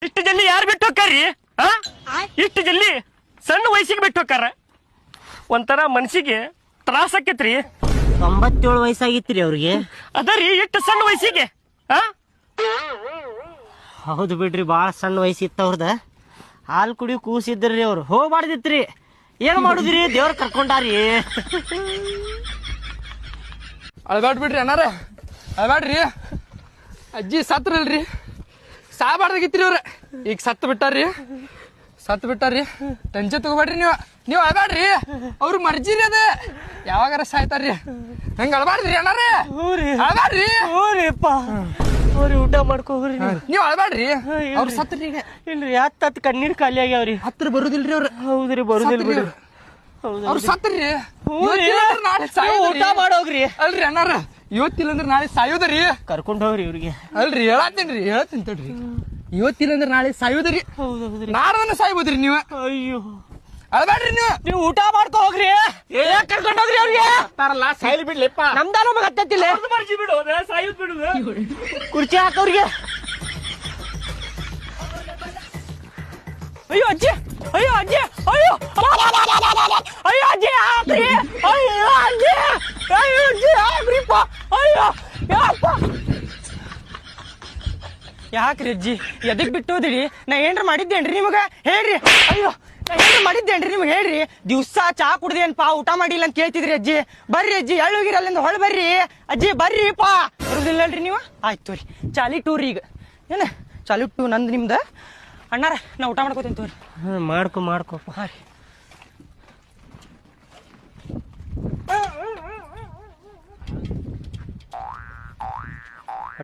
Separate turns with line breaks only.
ಇಷ್ಟು ಜಲ್ದಿ ಯಾರು ಬಿಟ್ಟು ಹೋಗ್ತಾರ್ರಿ? ಇಷ್ಟು ಜಲ್ದಿ ಸಣ್ಣ ವಯಸ್ಸಿಗೆ ಬಿಟ್ಟು ಹೋಗ್ತಾರ. ಒಂಥರ ಮನ್ಸಿಗೆ ತ್ರಾಸ ಆಕೈತ್ರಿ.
97 ವಯಸ್ಸಾಗಿತ್ರಿ ಅವ್ರಿಗೆ.
ಅದರಿ ಇಷ್ಟು ಸಣ್ಣ ವಯಸ್ಸಿಗೆ.
ಹೌದು ಬಿಡ್ರಿ, ಭಾಳ ಸಣ್ಣ ವಯಸ್ಸಿತ್ತು ಅವ್ರದ. ಹಾಲು ಕುಡಿಯೋ ಕೂಸಿದ್ರಿ ಅವ್ರು. ಹೋಗ್ಬಾರ್ದಿತ್ರಿ, ಏನ್ ಮಾಡುದ್ರಿ, ದೇವ್ರ ಕರ್ಕೊಂಡಾರಿ.
ಅಳ್ಬ್ಯಾಡ್ ಬಿಡ್ರಿ ಅಣ್ಣಾರ, ಅಳ್ಬ್ಯಾಡ್ರಿ. ಅಜ್ಜಿ ಸತ್ರಲ್ರಿ, ಸಾಯಬಾರ್ದಾಗಿತ್ರಿ ಅವ್ರ. ಈಗ ಸತ್ತು ಬಿಟ್ಟಾರ್ರಿ. ಟೆನ್ಷನ್ ತಗೋಬೇಡ್ರಿ ನೀವು ಅಳ್ಬ್ಯಾಡ್ರಿ. ಅವ್ರ ಮರ್ಜಿರಿ ಅದ, ಯಾವಾಗಾರ ಸಾಯ್ತಾರ್ರಿ. ಹಂಗ ಅಳ್ಬಾರ್ದ್ರಿ ಅಣ್ಣಾರ, ಅಳ್ಬ್ಯಾಡ್ರಿ.
ಅವ್ರಿ ಊಟ ಮಾಡ್ಕೋಗ್ರಿ
ನೀವ್ ಅಳ್ಬ್ಯಾಡ್ರಿ. ಅವ್ರ ಸತ್ರಿ ಈಗ
ಇಲ್ರಿ. ಹತ್ತು ಕಣ್ಣೀರ್ ಖಾಲಿ ಆಗ್ಯಾವ್ರಿ.
ಹತ್ರ ಬರುದಿಲ್ರಿ ಅವ್ರ.
ಹೌದ್ರಿ, ಬರುದಿಲ್ ಬಿಡ್ರಿ.
ಅವ್ರ ಸತ್ರಿ. ನಾಳೆ
ಊಟ ಮಾಡೋಗ್ರಿ.
ಅಲ್ರಿ ಅಣ್ಣಾರ, ಇವತ್ತಿಲ್ಲ ಅಂದ್ರೆ ನಾಳೆ ಸಾಯೋದರಿ.
ಕರ್ಕೊಂಡ್ ಹೋಗ್ರಿ ಇವ್ರಿಗೆ.
ಅಲ್ರಿ ಹೇಳತ್ತೀನಿ ತಡ್ರಿ. ಇವತ್ತಿಲ್ಲ ಅಂದ್ರೆ ನಾಳೆ ಸಾಯೋದರಿ. ನಾಡದನ್ನ ಸಾಯ್ಬೋದ್ರಿ ನೀವ.
ಅಯ್ಯೋ
ಅಳ್ಬ್ಯಾಡ್ರಿ ನೀವು
ಊಟ ಮಾಡ್ಕೊ ಹೋಗ್ರಿ. ಕರ್ಕೊಂಡ್ ಹೋಗ್ರಿ ಅವ್ರಿಗೆ.
ಸಾಯ್ಲಿ ಬಿಡ್ಲಿಪ್ಪ,
ನಮ್ದ ನಮಗ್ ಹತ್ತಿಲ್ಲ.
ಮರ್ಜಿ ಬಿಡೋದ, ಸಾಯುದ್ ಬಿಡುದು.
ಕುರ್ಚಿ ಹಾಕವ್ರಿಗೆ.
ಅಯ್ಯೋ ಅಜ್ಜಿ, ಅಯ್ಯೋ ಅಜ್ಜಿ, ಅಯ್ಯೋ ಅಜ್ಜಿ ಹಾಕ್ರಿ. ಅಯ್ಯೋ ಅಜ್ಜಿ ಹಾಕ್ರಿಪ್ಪ. ಅಯ್ಯೋ
ಯಾಕ್ರಿ ಅಜ್ಜಿ ಎದಕ್ ಬಿಟ್ಟು ಹೋದಿರಿ? ನಾ ಏನ್ರ ಮಾಡಿದ್ದೇನ್ರಿ ನಿಮಗ? ಹೇಳ್ರಿ. ಅಯ್ಯೋ, ನಾ ಏನ್ರ ಮಾಡಿದ್ದೇನ್ರಿ ನಿಮ್ಗೆ? ಹೇಳ್ರಿ. ದಿವ್ಸ ಚಾ ಕುಡ್ದೇನ್ಪಾ, ಊಟ ಮಾಡಿಲ್ಲ ಅಂತ ಕೇಳ್ತಿದ್ರಿ ಅಜ್ಜಿ. ಬರ್ರಿ ಅಜ್ಜಿ, ಎಳ್ಳೋಗಿರಿ ಅಲ್ಲಿಂದ ಹೊಳ ಬರ್ರಿ. ಅಜ್ಜಿ ಬರ್ರಿಪಾ. ಬರುದಿಲ್ಲಲ್ರಿ ನೀವು? ಆಯ್ತು ತೋರಿ, ಚಾಲಿ ಟೂರ್ ಈಗ. ಏನ ಚಾಲಿ ಟೂ ನಂದು ನಿಮ್ದ? ಅಣ್ಣಾರ ನಾ ಊಟ ಮಾಡ್ಕೋತೀನಿ ತೋರಿ. ಮಾಡ್ಕೊ ಹಾಂ ರೀ.